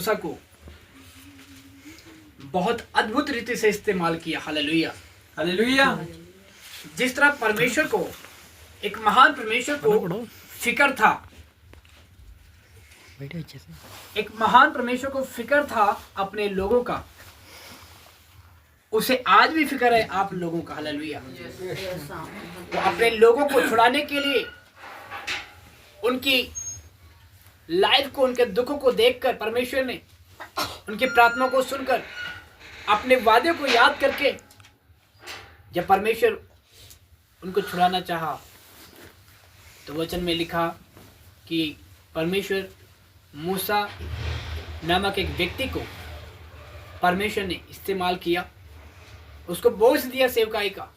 मूसा को बहुत अद्भुत रीति से इस्तेमाल किया। Hallelujah hallelujah. जिस तरह परमेश्वर को, एक महान परमेश्वर को फिक्र था, एक महान परमेश्वर को फिक्र था अपने लोगों का, उसे आज भी फिक्र है आप लोगों का। हालेलुया। तो अपने लोगों को छुड़ाने के लिए, उनकी लाइफ को, उनके दुखों को देखकर परमेश्वर ने उनकी प्रार्थना को सुनकर, अपने वादे को याद करके, जब परमेश्वर उनको छुड़ाना चाहा तो वचन में लिखा कि परमेश्वर मूसा नामक एक व्यक्ति को परमेश्वर ने इस्तेमाल किया, उसको बोझ दिया सेवकाई का,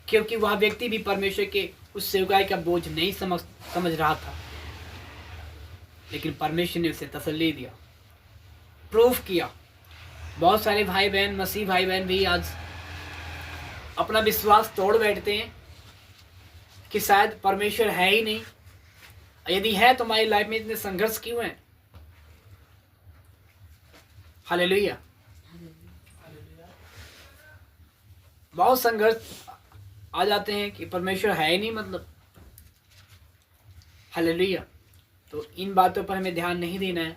क्योंकि वह व्यक्ति भी परमेश्वर के उस सेवकाई का बोझ नहीं समझ रहा था। लेकिन परमेश्वर ने उसे तसल्ली दिया, प्रूफ किया। बहुत सारे भाई बहन, मसीह भाई बहन भी आज अपना विश्वास तोड़ बैठते हैं कि शायद परमेश्वर है ही नहीं। यदि है तो हमारी लाइफ में इतने संघर्ष क्यों हैं? हालेलुया। बहुत संघर्ष आ जाते हैं कि परमेश्वर है ही नहीं, मतलब। हालेलुया। तो इन बातों पर हमें ध्यान नहीं देना है।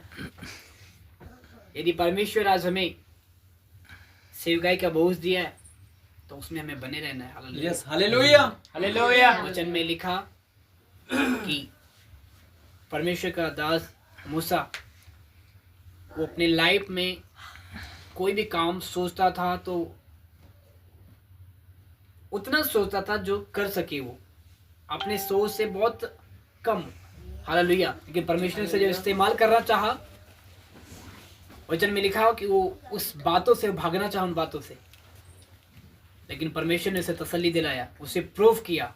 यदि परमेश्वर आज हमें सेवकाई का बोझ दिया है तो उसमें हमें बने रहना है। हालेलुया। Yes, hallelujah. हालेलुया। वचन में लिखा कि परमेश्वर का दास मूसा, वो अपने लाइफ में कोई भी काम सोचता था तो उतना सोचता था जो कर सके, वो अपने सोच से बहुत कम। हालेलुया। लेकिन परमेश्वर से जब इस्तेमाल करना चाहा, वचन में लिखा हो कि वो उस बातों से भागना चाहा, उन बातों से, लेकिन परमेश्वर ने उसे तसल्ली दिलाया, उसे प्रूफ किया,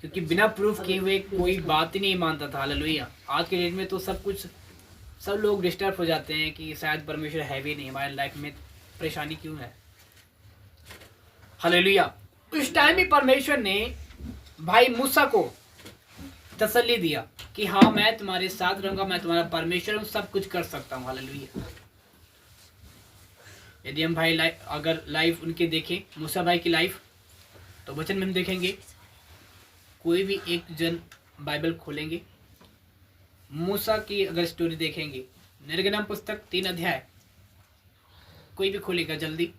क्योंकि बिना प्रूफ किए हुए कोई बात ही नहीं मानता था। हालेलुया। आज के डेट में तो सब लोग डिस्टर्ब हो जाते हैं कि शायद परमेश्वर है भी नहीं, हमारे लाइफ में परेशानी क्यों है। हालेलुया। उस टाइम भी परमेश्वर ने भाई मूसा को तसल्ली दिया कि हाँ, मैं तुम्हारे साथ रहूंगा, मैं तुम्हारा परमेश्वर हूं, सब कुछ कर सकता हूं। हालेलुया। यदि हम भाई अगर लाइफ उनके देखें, मूसा भाई की लाइफ, तो वचन में हम देखेंगे, कोई भी एक जन बाइबल खोलेंगे, मूसा की अगर स्टोरी देखेंगे, निर्गमन पुस्तक 3 अध्याय, कोई भी खोलेगा जल्दी।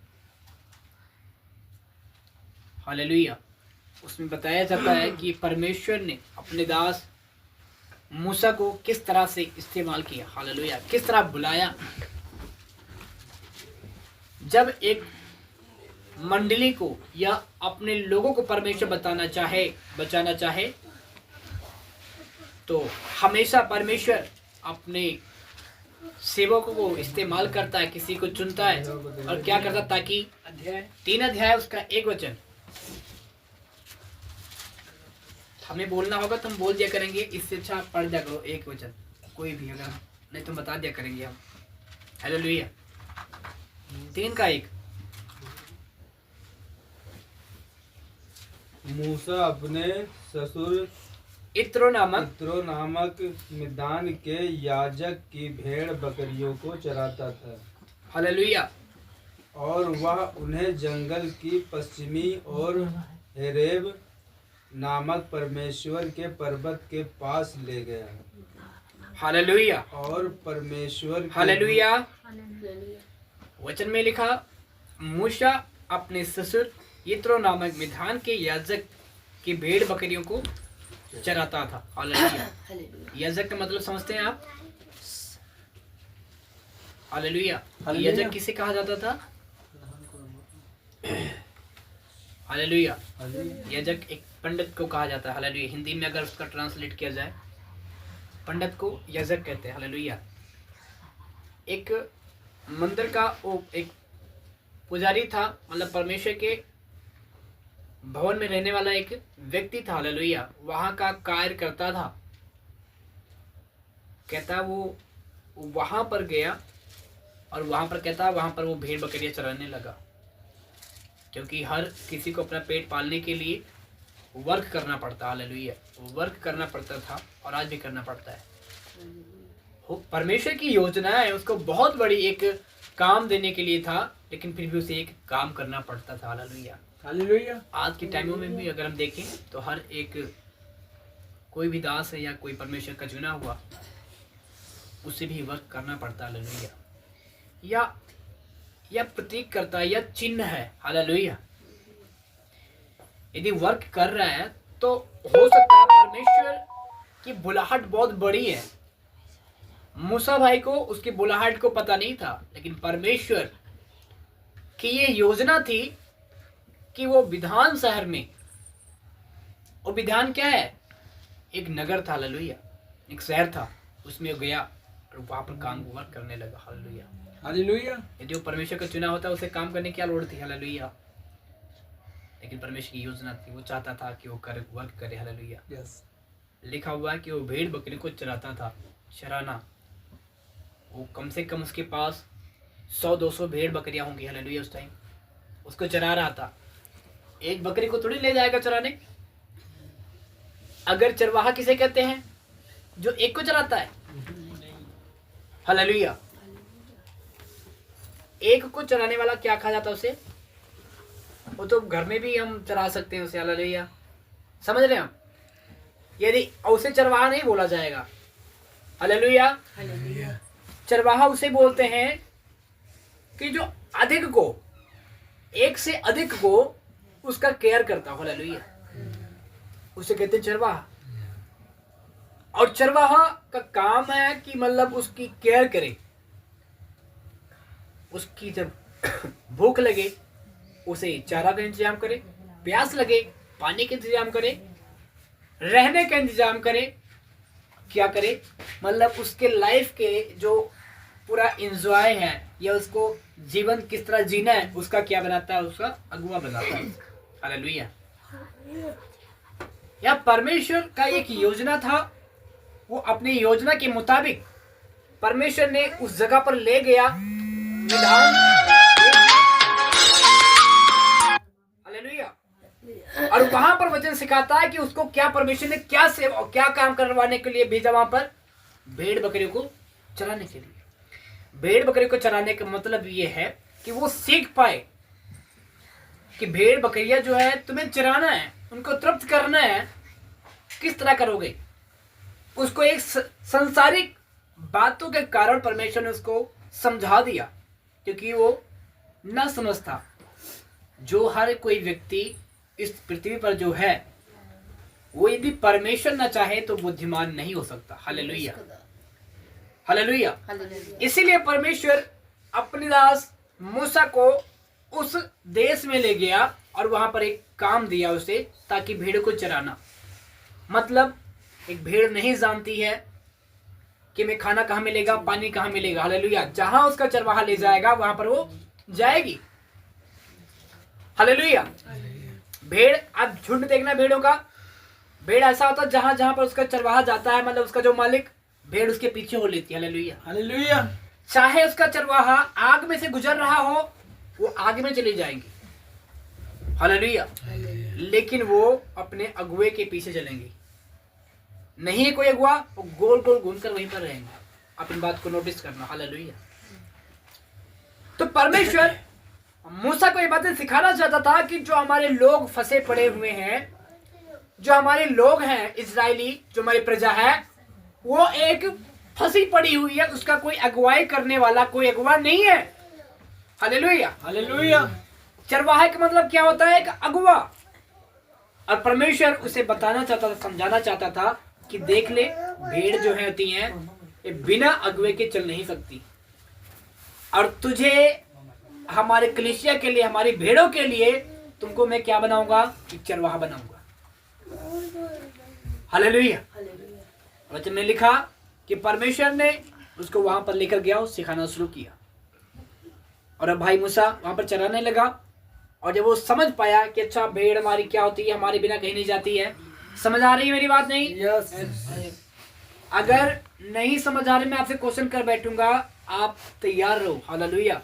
हालेलुया। उसमें बताया जाता है कि परमेश्वर ने अपने दास मूसा को किस तरह से इस्तेमाल किया। हालेलुया। किस तरह बुलाया। जब एक मंडली को या अपने लोगों को परमेश्वर बचाना चाहे तो हमेशा परमेश्वर अपने सेवकों को इस्तेमाल करता है, किसी को चुनता है और क्या करता, ताकि 3 अध्याय उसका 1 वचन हमें बोलना होगा तो हम बोल दिया करेंगे, इससे अच्छा आप पढ़ दिया करो 1 वचन, कोई भी, अगर नहीं तो बता दिया करेंगे हम। हालेलुया। 3 का 1। मूसा अपने ससुर इत्रो नामक मिद्यान के याजक की भेड़ बकरियों को चराता था। हालेलुया। और वह उन्हें जंगल की पश्चिमी और हेरेब नामक परमेश्वर के पर्वत के पास ले गया। हालेलुया। और परमेश्वर हालेलुया। वचन में लिखा, मूसा अपने ससुर यित्रो नामक मिद्यान के याजक की भेड़ बकरियों को चराता था। हालेलुया। याजक का मतलब समझते हैं आप? हालेलुया। याजक किसे कहा जाता था? हालेलुया। याजक एक पंडित को कहा जाता है। हालेलुया। हिंदी में अगर उसका ट्रांसलेट किया जाए, पंडित को याजक कहते हैं। हालेलुया। एक मंदिर का वो एक पुजारी था, मतलब परमेश्वर के भवन में रहने वाला एक व्यक्ति था। हालेलुया। वहां का कार्य करता था। कहता वो वहां पर गया और वहां पर वो भेड़ बकरियां चराने लगा, क्योंकि हर किसी को अपना पेट पालने के लिए वर्क करना पड़ता। हालेलुया। वर्क करना पड़ता था और आज भी करना पड़ता है। परमेश्वर की योजना है, उसको बहुत बड़ी एक काम देने के लिए था, लेकिन फिर भी उसे एक काम करना पड़ता था। Hallelujah, hallelujah. आज के टाइमों में भी अगर हम देखें तो हर एक कोई भी दास है या कोई परमेश्वर का चुना हुआ, उसे भी वर्क करना पड़ता है। हालेलुया, या प्रतीक करता है या चिन्ह है। हालेलुया, यदि वर्क कर रहा है तो हो सकता है परमेश्वर की बुलाहट बहुत बड़ी है। मूसा भाई को उसकी बुलाहट को पता नहीं था, लेकिन परमेश्वर की ये योजना थी कि वो विधान शहर में, और विधान क्या है? एक नगर था। हालेलुया, एक शहर था, उसमें वो गया और वहां पर काम वर्क करने लगा। Hallelujah, hallelujah. यदि वो परमेश्वर का चुना होता उसे काम करने की क्या लोड़ थी? हालेलुया, लेकिन परमेश्वर की योजना थी, वो चाहता था कि वो कर वर्क करे। Hallelujah, yes. लिखा हुआ है कि वो भेड़ बकरी को चराता था। चराना, वो कम से कम उसके पास 100-200 भेड़ बकरियां होंगी। हालेलुया, उस टाइम उसको चरा रहा था। एक बकरी को थोड़ी ले जाएगा चराने। अगर चरवाहा किसे कहते हैं? जो एक को चराता है। हालेलुया, एक को चराने वाला क्या कहा जाता है उसे? वो तो घर में भी हम चरा सकते हैं उसे। हालेलुया, समझ रहे हैं हम? यदि उसे चरवाहा नहीं बोला जाएगा। हालेलुया, चरवाहा उसे बोलते हैं कि जो अधिक को, एक से अधिक को उसका केयर करता। हालेलुया, उसे कहते हैं चरवाहा। और चरवाहा का काम है कि मतलब उसकी केयर करे, उसकी जब भूख लगे उसे चारा का इंतजाम करे, प्यास लगे पानी का इंतजाम करे, रहने का इंतजाम करे, क्या करे? मतलब उसके लाइफ के जो पूरा एंजॉय है या उसको जीवन किस तरह जीना है उसका क्या बनाता है? उसका अगुवा बनाता है। हालेलुया, या परमेश्वर का एक योजना था, वो अपनी योजना के मुताबिक परमेश्वर ने उस जगह पर ले गया। हालेलुया, और वहां पर वचन सिखाता है कि उसको क्या परमेश्वर ने क्या सेवा और क्या काम करवाने के लिए भेजा वहां पर? भेड़ बकरियों को चराने के लिए। भेड़ बकरियों को चराने का मतलब ये है कि वो सीख पाए कि भेड़ बकरियां जो है तुम्हें चराना है, उनको तृप्त करना है। किस तरह करोगे? उसको एक संसारिक बातों के कारण परमेश्वर ने उसको समझा दिया, क्योंकि वो न समझता। जो हर कोई व्यक्ति इस पृथ्वी पर जो है, वो यदि परमेश्वर न चाहे तो बुद्धिमान नहीं हो सकता। Hallelujah, hallelujah. इसीलिए परमेश्वर अपने दास मूसा को उस देश में ले गया और वहां पर एक काम दिया उसे, ताकि भेड़ को चराना। मतलब एक भेड़ नहीं जानती है कि मैं खाना कहाँ मिलेगा, पानी कहाँ मिलेगा। हालेलुया, जहां उसका चरवाहा ले जाएगा वहां पर वो जाएगी। हालेलुया, भेड़, आप झुंड देखना भेड़ों का, भेड़ ऐसा होता है जहां जहां पर उसका चरवाहा जाता है, मतलब उसका जो मालिक, भेड़ उसके पीछे हो लेती है। Hallelujah, hallelujah. चाहे उसका चरवाहा आग में से गुजर रहा हो, वो आग में चली जाएंगी। हालेलुया, लेकिन वो अपने अगुए के पीछे चलेंगी। नहीं है कोई अगुआ, वो गोल गोल घूमकर वहीं पर रहेंगे। आप इन बात को नोटिस करना। हालेलुया, तो परमेश्वर मूसा को ये बातें सिखाना चाहता था कि जो हमारे लोग फंसे पड़े हुए हैं, जो हमारे लोग हैं इजरायली, जो हमारी प्रजा है, वो एक फंसी पड़ी हुई है। उसका कोई अगुवाई करने वाला कोई अगुवा नहीं है। Hallelujah, hallelujah. चरवाहे का मतलब क्या होता है? एक अगुवा। और परमेश्वर उसे बताना चाहता था, समझाना चाहता था कि देख ले, भेड़ जो है होती हैं, ये बिना अगुवे के चल नहीं सकती। और तुझे हमारे कलीसिया के लिए, हमारी भेड़ों के लिए तुमको मैं क्या बनाऊंगा? एक चरवाहा बनाऊंगा। हालेलुया, वचन में लिखा कि परमेश्वर ने उसको वहां पर लेकर गया और सिखाना शुरू किया। और अब भाई मूसा वहां पर चराने लगा, और जब वो समझ पाया कि अच्छा भेड़ हमारी क्या होती है, हमारे बिना कहीं नहीं जाती है। समझ आ रही है मेरी बात? नहीं? यस। अगर नहीं समझ आ रही, मैं आपसे क्वेश्चन कर बैठूंगा, आप तैयार रहो। हालेलुया,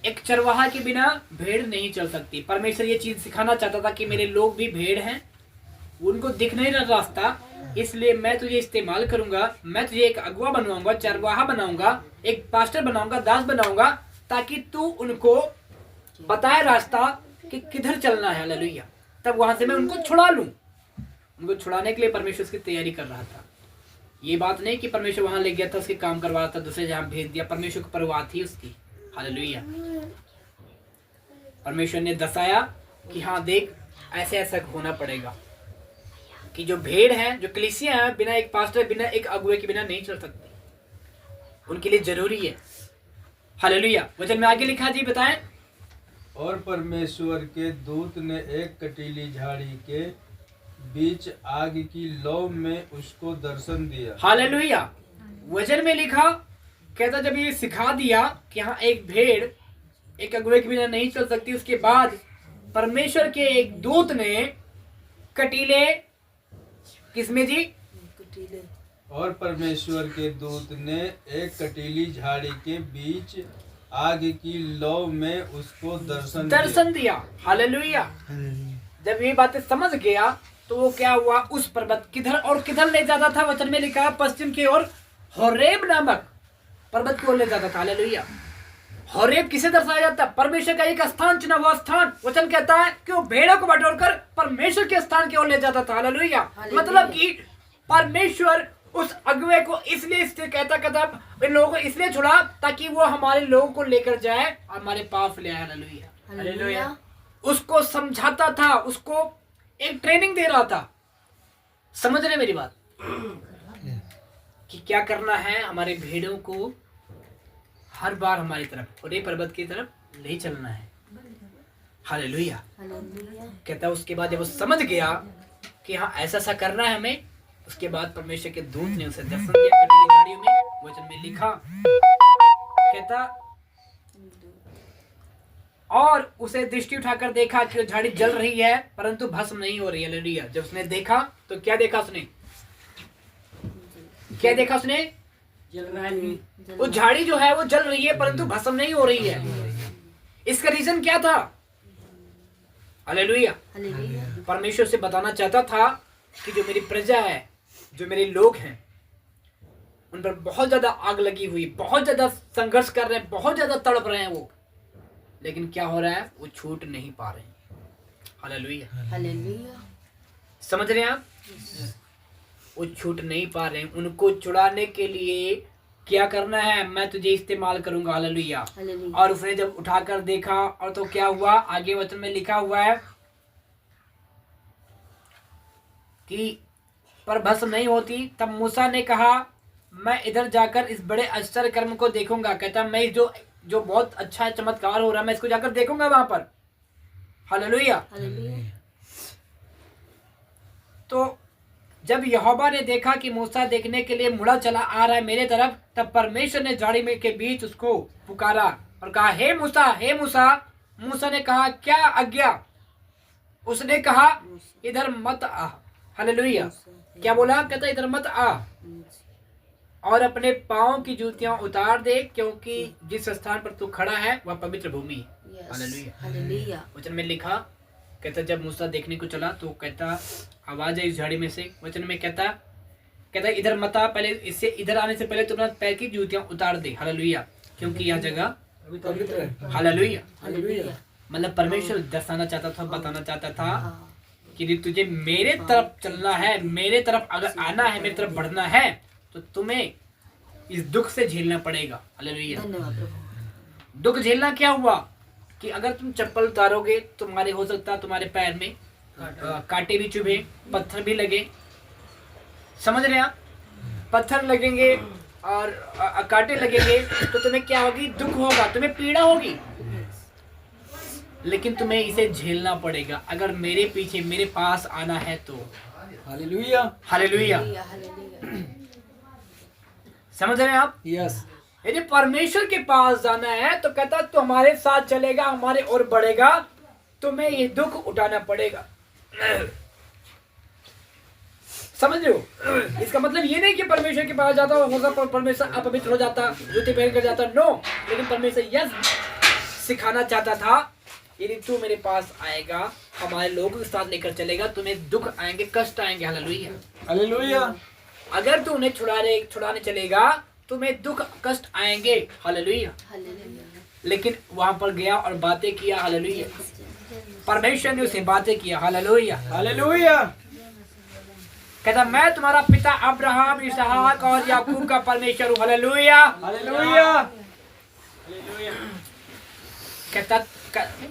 एक चरवाहा के बिना भेड़ नहीं चल सकती। परमेश्वर ये चीज सिखाना चाहता था कि मेरे लोग भी भेड़ हैं, उनको दिख नहीं रहा रास्ता, इसलिए मैं तुझे इस्तेमाल करूंगा, मैं तुझे एक अगुआ बनवाऊंगा, चरवाहा बनाऊंगा, एक पास्टर बनाऊंगा, दास बनाऊंगा, ताकि तू उनको बताए रास्ता कि किधर चलना है। हालेलुया। तब वहां से मैं उनको छुड़ा लूं। उनको छुड़ाने के लिए परमेश्वर उसकी तैयारी कर रहा था। ये बात नहीं कि परमेश्वर वहां ले गया था, उसके काम करवा रहा था, दूसरे जहां भेज दिया। परमेश्वर को परवाह थी उसकी। हालेलुया। परमेश्वर ने दर्शाया कि हाँ देख, ऐसे ऐसा होना पड़ेगा कि जो भेड़ है, जो कलीसिया है, बिना एक पास्टर, बिना एक अगुए के बिना नहीं चल सकती। उनके लिए जरूरी है। हालेलुया। वचन में आगे लिखा जी, बताएं। और परमेश्वर के दूत ने एक कटीली झाड़ी के बीच आग की लौ में उसको दर्शन दिया। हालेलुया। वचन में लिखा, कहता जब ये सिखा दिया कि हाँ एक भेड़ एक अगुए के बिना नहीं चल सकती, उसके बाद परमेश्वर के एक दूत ने कटीले, किसमें जी? और परमेश्वर के दूत ने एक कटीली झाड़ी के बीच आग की लौ में उसको दर्शन दिया। हालेलुया। जब ये बातें समझ गया तो वो क्या हुआ, उस पर्वत किधर और किधर ले जाता था? वचन में लिखा पश्चिम की ओर होरेब नामक पर्वत की ओर ले जाता था। हालेलुया। होरेब किसे दर्शाया जाता है? परमेश्वर का एक स्थान, चुना हुआ स्थान। वचन कहता है कि वो भेड़ों को बटोरकर परमेश्वर के स्थान की ओर ले जाता था। हालेलुया। मतलब कि परमेश्वर उस अगुए को इसलिए कहता इन लोगों को इसलिए छुड़ा ताकि वो हमारे लोगों को लेकर जाए और हमारे पास ले आए। हालेलुया। हालेलुया। उसको समझाता था, उसको एक ट्रेनिंग दे रहा था। समझ रहे मेरी बात कि क्या करना है? हमारे भेड़ों को हर बार हमारी तरफ और ये पर्वत की तरफ ले चलना है। हालेलुया। कहता उसके बाद जब वो समझ गया कि हाँ ऐसा ऐसा करना है हमें, उसके बाद परमेश्वर के दूत ने उसे दर्शन दिया कटीली झाड़ियों में। वचन में लिखा, कहता और उसे दृष्टि उठाकर देखा कि झाड़ी जल रही है परंतु भस्म नहीं हो रही है। हालेलुया। जब उसने देखा तो क्या देखा उसने? क्या देखा उसने? जल रहा है। वो झाड़ी जो है वो जल रही है परंतु भस्म नहीं हो रही है। इसका रीजन क्या था? हालेलुया। परमेश्वर से बताना चाहता था कि जो मेरी प्रजा है, जो मेरे लोग हैं, उन पर बहुत ज्यादा आग लगी हुई, बहुत ज्यादा संघर्ष कर रहे हैं, बहुत ज्यादा तड़प रहे हैं वो, लेकिन क्या हो रहा है? वो छूट नहीं पा रहे हैं। हालेलुया। हालेलुया। समझ रहे हैं आप? वो छूट नहीं पा रहे हैं। उनको छुड़ाने के लिए क्या करना है? मैं तुझे इस्तेमाल करूंगा। हालेलुया। और उसने जब उठाकर देखा और तो क्या हुआ? आगे वचन में लिखा हुआ है कि पर भस्म नहीं होती। तब मूसा ने कहा, मैं इधर जाकर इस बड़े आश्चर्य कर्म को देखूंगा। कहता मैं जो बहुत अच्छा चमत्कार हो रहा है, मैं इसको जाकर देखूंगा वहां पर। हालेलुया। तो जब यहोवा ने देखा कि मूसा देखने के लिए मुड़ा चला आ रहा है मेरे तरफ, तब परमेश्वर ने झाड़ी में के बीच उसको पुकारा और कहा, हे मूसा, हे मूसा। मूसा ने कहा, क्या आज्ञा? उसने कहा, इधर मत आ। हालेलुया। क्या बोला? कहता इधर मत आ और अपने पांव की जूतियां उतार दे, क्योंकि जिस स्थान पर तू खड़ा है वह पवित्र भूमि है। हालेलुया। वचन में लिखा, कहता जब मूसा देखने को चला तो कहता आवाज है इस झाड़ी में से। वचन में कहता इधर मत आ, पहले इससे इधर आने से पहले तुम अपना पैर की जूतियां उतार दे। हालेलुया। क्योंकि यह जगह पवित्र है। हालेलुया। हालेलुया। मतलब परमेश्वर दर्शाना चाहता था, बताना चाहता था कि तुझे मेरे तरफ चलना है, मेरे तरफ अगर आना है, मेरी तरफ बढ़ना है तो तुम्हें इस दुख से झेलना पड़ेगा। हालेलुया। दुख झेलना क्या हुआ कि अगर तुम चप्पल उतारोगे, तुम्हारे हो सकता है तुम्हारे पैर में कांटे भी चुभे, पत्थर भी लगे। समझ रहे हैं आप? पत्थर लगेंगे और कांटे लगेंगे तो तुम्हें क्या होगी? दुख होगा, तुम्हें पीड़ा होगी, लेकिन तुम्हें इसे झेलना पड़ेगा अगर मेरे पीछे, मेरे पास आना है तो। हालेलुया। हालेलुया। समझ रहे हैं आप? यस। यदि परमेश्वर के पास जाना है तो कहता तो हमारे साथ चलेगा, हमारे और बढ़ेगा, तुम्हें ये दुख उठाना पड़ेगा। समझ रहे हो? इसका मतलब ये नहीं कि परमेश्वर के पास जाता हो परमेश्वर अपवित्र हो जाता, जूते पहन कर जाता, नो। लेकिन परमेश्वर यह सिखाना चाहता था, यदि तू मेरे पास आएगा हमारे लोगों के साथ लेकर चलेगा, तुम्हें दुख आएंगे, कष्ट आएंगे। हालेलुया। हालेलुया। अगर तू उन्हें छुड़ाने चलेगा, तुम्हें दुख कष्ट आएंगे। हालेलुया। लेकिन वहां पर गया और बातें किया। हालेलुया। परमेश्वर ने उसे बातें किया। हालेलुया। हालेलुया। कहता मैं तुम्हारा पिता अब्राहम, इसहाक और याकूब का परमेश्वर हूँ। हालेलुया। हालेलुया। कहता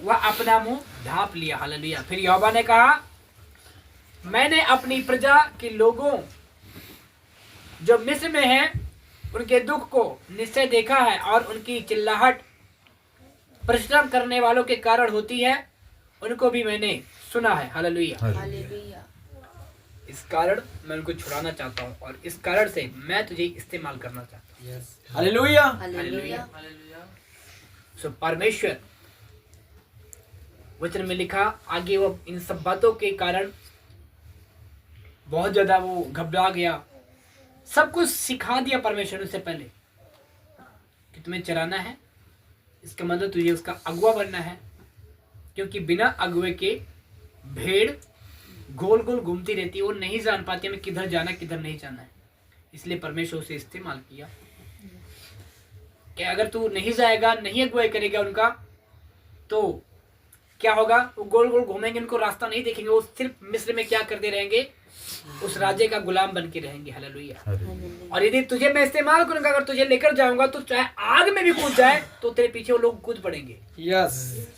वह अपना मुंह ढांप लिया। हालेलुया। फिर यहोवा ने कहा मैंने अपनी प्रजा के लोगों जो मिस्र में हैं उनके दुख को निश्चय देखा है और उनकी चिल्लाहट परिश्रम करने वालों के कारण होती है, उनको भी मैंने सुना है। हालेलुया। इस कारण मैं उनको छुड़ाना चाहता हूँ और इस कारण से मैं तुझे इस्तेमाल करना चाहता हूँ। हालेलुया। हालेलुया। सो परमेश्वर वचन में लिखा आगे, वो इन सब बातों के कारण बहुत ज्यादा वो घबरा गया। सब कुछ सिखा दिया परमेश्वर ने उससे पहले कि तुम्हें चराना है, इसका मतलब तुझे उसका अगुआ बनना है, क्योंकि बिना अगुए के भेड़ गोल गोल घूमती रहती है, वो नहीं जान पाती हमें किधर जाना किधर नहीं जाना है। इसलिए परमेश्वर उसे इस्तेमाल किया कि अगर तू नहीं जाएगा, नहीं अगुवाई करेगा उनका, तो क्या होगा, वो गोल गोल घूमेंगे, उनको रास्ता नहीं देखेंगे, वो सिर्फ मिस्र में क्या करते रहेंगे, उस राज्य का गुलाम बन के रहेंगे। हालेलुया। और यदि तुझे मैं इस्तेमाल करूंगा, अगर तुझे लेकर जाऊंगा, तो चाहे आग में भी कूद जाए तो तेरे पीछे वो लोग कूद पड़ेंगे। यस।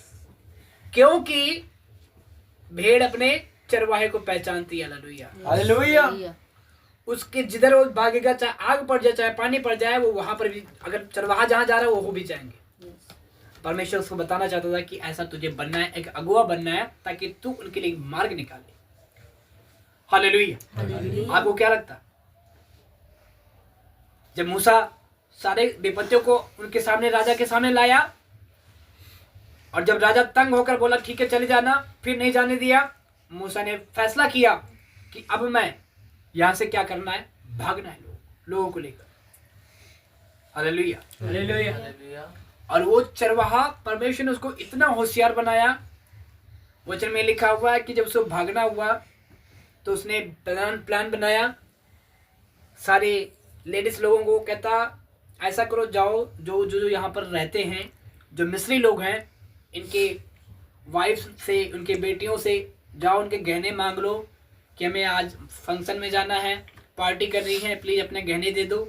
क्योंकि भेड़ अपने चरवाहे को पहचानती है। हालेलुया। हालेलुया। उसके जिधर वो भागेगा, चाहे आग पड़ जाए चाहे पानी पड़ जाए, वो वहां पर भी, अगर चरवाहा जहां जा रहा है वो भी जाएंगे। परमेश्वर उसको बताना चाहता था कि ऐसा तुझे बनना है, एक अगुआ बनना है, ताकि तू उनके लिए मार्ग निकाले। हालेलुया। आपको क्या लगता जब मूसा सारे विपत्तियों को उनके सामने, राजा के सामने लाया, और जब राजा तंग होकर बोला ठीक है चले जाना, फिर नहीं जाने दिया, मूसा ने फैसला किया कि अब मैं यहां से क्या करना है, भागना है लोगों को लेकर। हालेलुया। हालेलुया। और वो चरवाहा, परमेश्वर ने उसको इतना होशियार बनाया। वचन में लिखा हुआ है कि जब उसको भागना हुआ तो उसने प्लान बनाया। सारे लेडीज लोगों को कहता ऐसा करो, जाओ जो जो यहाँ पर रहते हैं, जो मिस्री लोग हैं, इनके वाइफ से, उनके बेटियों से जाओ, उनके गहने मांग लो कि हमें आज फंक्शन में जाना है, पार्टी करनी है, प्लीज अपने गहने दे दो।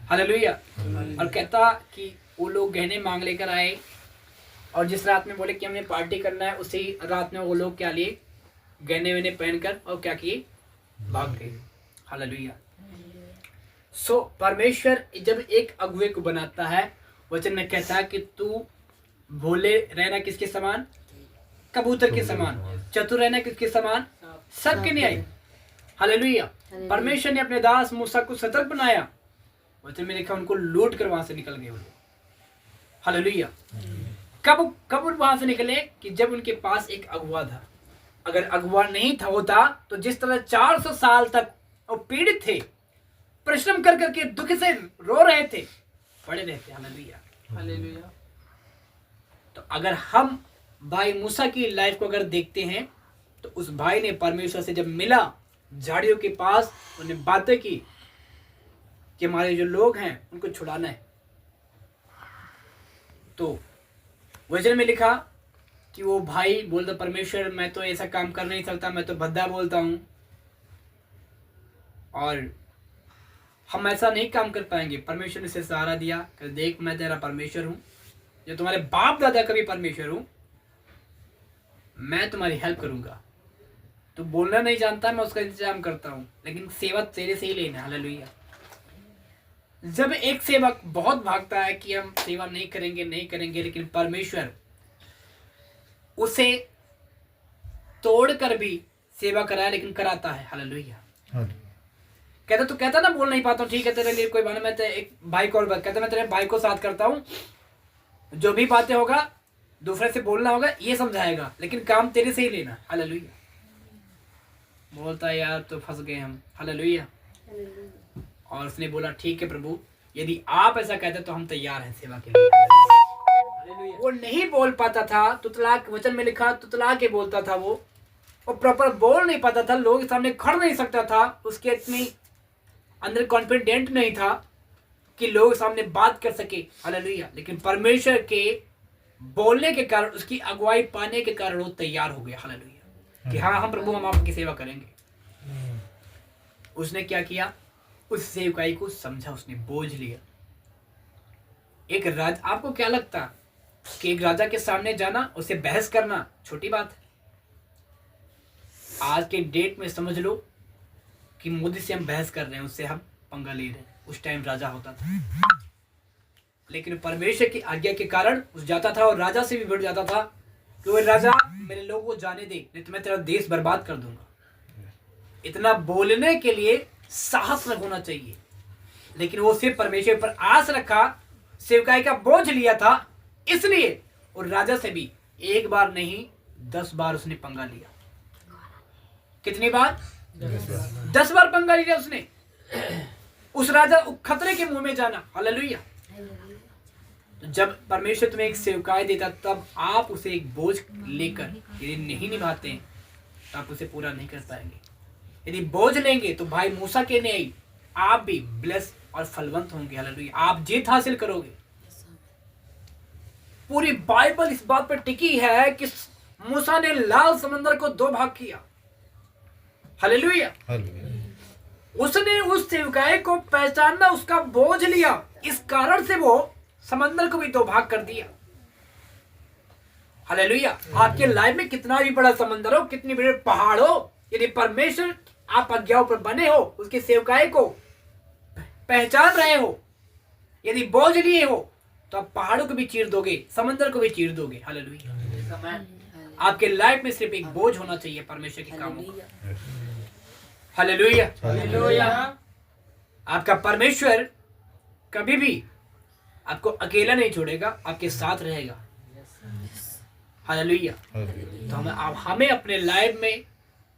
हालेलुया। और कहता कि वो लोग गहने मांग लेकर आए, और जिस रात में बोले कि हमें पार्टी करना है, उसी रात में वो लोग क्या लिए, गहने वहने पहनकर, और क्या किए, भाग गए। हालेलुया। सो परमेश्वर जब एक अगुए को बनाता है, वचन में कहता है कि तू भोले रहना किसके समान, कबूतर के समान, चतुर रहना किसके समान, सबके न्याय। हालेलुया। परमेश्वर ने अपने दास मूसा को सतर्क बनाया। वचन में लिखा उनको लूट कर वहां से निकल गए वो लोग। हालेलुया। कब वहां से निकले कि जब उनके पास एक अगुआ था। अगर अगुआ नहीं था होता तो जिस तरह 400 साल तक वो पीड़ित थे, परिश्रम कर करके दुख से रो रहे थे, पड़े रहते। हालेलुया। हालेलुया। तो अगर हम भाई मूसा की लाइफ को अगर देखते हैं, तो उस भाई ने परमेश्वर से जब मिला, झाड़ियों के पास उन्हें बातें की कि हमारे जो लोग हैं उनको छुड़ाना है। तो वचन में लिखा कि वो भाई बोलता परमेश्वर मैं तो ऐसा काम कर नहीं सकता, मैं तो भद्दा बोलता हूं, और हम ऐसा नहीं काम कर पाएंगे। परमेश्वर ने इसे सहारा दिया कि देख मैं तेरा परमेश्वर हूं, जो तुम्हारे बाप दादा का भी परमेश्वर हूं, मैं तुम्हारी हेल्प करूंगा। तो बोलना नहीं जानता, मैं उसका इंतजाम करता हूं, लेकिन सेवा तेरे से ही लेना। हालेलुया। जब एक सेवक बहुत भागता है कि हम सेवा नहीं करेंगे, लेकिन परमेश्वर उसे तोड़कर भी सेवा कराया, लेकिन कराता है। हालेलुया। कहता ना बोल नहीं पाता हूँ, ठीक है तेरे लिए कोई बहाना, मैं एक भाई को कहता मैं तेरे भाई को साथ करता हूँ, जो भी बातें होगा दूसरे से बोलना होगा ये समझाएगा, लेकिन काम तेरे से ही लेना। हालेलुया। बोलता है यार तो फंस गए हम। हालेलुया। और उसने बोला ठीक है प्रभु, यदि आप ऐसा कहते तो हम तैयार हैं सेवा के लिए। हालेलुया। वो नहीं बोल पाता था, तुतलाक वचन में लिखा तुतला के बोलता था वो प्रॉपर बोल नहीं पाता था, लोगों के सामने खड़ नहीं सकता था, उसके इतनी अंदर कॉन्फिडेंट नहीं था कि लोगों के सामने बात कर सके। हालेलुया। लेकिन परमेश्वर के बोलने के कारण, उसकी अगुवाई पाने के कारण वो तैयार हो गया। हालेलुया कि हाँ हम प्रभु हम आपकी सेवा करेंगे। उसने क्या किया, उस सेवकाई को समझा, उसने बोझ लिया। एक राज, आपको क्या लगता कि एक राजा के सामने जाना, उससे बहस करना छोटी बात है? आज के डेट में समझ लो कि मोदी से हम बहस कर रहे हैं, उससे हम पंगा ले रहे हैं। उस टाइम राजा होता था, लेकिन परमेश्वर की आज्ञा के कारण उस जाता था और राजा से भी भिड़ जाता था कि वो राजा मेरे लोगों को जाने दे, नहीं तो मैं तेरा देश बर्बाद कर दूंगा। इतना बोलने के लिए साहस होना चाहिए। लेकिन वो सिर्फ परमेश्वर पर आस रखा, सेवकाई का बोझ लिया था, इसलिए और राजा से भी एक बार नहीं 10 बार उसने पंगा लिया। कितनी बार? 10 बार पंगा लिया उसने। उस राजा खतरे के मुंह में जाना। हालेलुया। तो जब परमेश्वर तुम्हें एक सेवकाई देता, तब आप उसे एक बोझ लेकर यदि नहीं निभाते हैं तो आप उसे पूरा नहीं कर पाएंगे। यदि बोझ लेंगे तो भाई मूसा के नहीं, आप भी ब्लेस और फलवंत होंगे। हालेलुया। आप जीत हासिल करोगे। पूरी बाइबल इस बात पर टिकी है कि मूसा ने लाल समंदर को 2 भाग किया। हालेलुया। उसने उस सेवकाई को पहचानना, उसका बोझ लिया, इस कारण से वो समंदर को भी 2 भाग कर दिया। हालेलुया। आपके लाइफ में कितना भी बड़ा समंदर हो, कितनी बड़े पहाड़ हो, यदि परमेश्वर आप आज्ञाओं पर बने हो, उसके सेवकाई को पहचान रहे हो, यदि बोझ लिए हो, तो आप पहाड़ों को भी चीर दोगे, समंदर को भी चीर दोगे। हालेलुया। आपके लाइफ में सिर्फ एक बोझ होना चाहिए परमेश्वर के कामों का। हालेलुया। हालेलुया। आपका परमेश्वर कभी भी आपको अकेला नहीं छोड़ेगा, आपके साथ रहेगा। हालेलुया। तो हमें अपने लाइफ में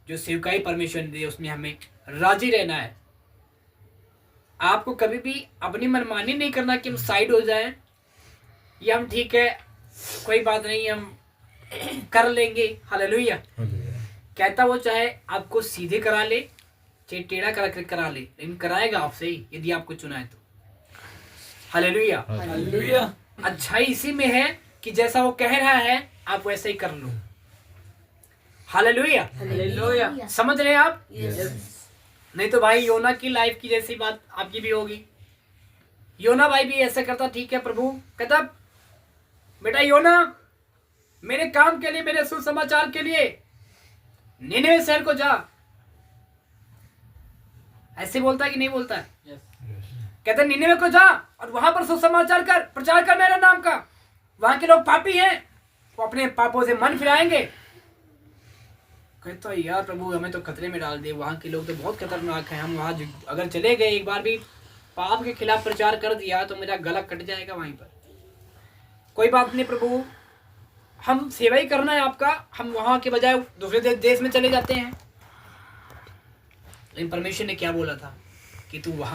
जो सेवकाई परमेश्वर ने दी, उसमें हमें राजी रहना है। आपको कभी भी अपनी मनमानी नहीं करना कि हम साइड हो जाएं या हम ठीक है कोई बात नहीं हम कर लेंगे। हालेलुया। कहता वो चाहे आपको सीधे करा ले, चाहे टेढ़ा करा ले, लेकिन कराएगा आपसे ही, यदि आपको चुना है तो। हालेलुया। हालेलुया। अच्छाई इसी में है कि जैसा वो कह रहा है आप वैसे ही कर लो। हालेलुया। हालेलुया। समझ रहे हैं आप? नहीं तो भाई योना की लाइफ की जैसी बात आपकी भी होगी। योना भाई भी ऐसा करता, ठीक है प्रभु, कहता बेटा योना मेरे काम के लिए, मेरे सुसमाचार के लिए निनवे शहर को जा। ऐसे बोलता है कि नहीं बोलता है? कहता निनवे को जा और वहां पर सुसमाचार कर, प्रचार कर मेरे नाम का। वहां के लोग पापी हैं, वो अपने पापों से मन फिराएंगे। कहता यार प्रभु हमें तो खतरे में डाल दे, वहां के लोग तो बहुत खतरनाक हैं, हम वहां अगर चले गए, एक बार भी पाप के खिलाफ प्रचार कर दिया तो मेरा गला कट जाएगा वहीं पर। कोई बात नहीं प्रभु, हम सेवा ही करना है आपका, हम वहां के बजाय दूसरे देश में चले जाते हैं। लेकिन परमेश्वर ने क्या बोला था कि तू वहां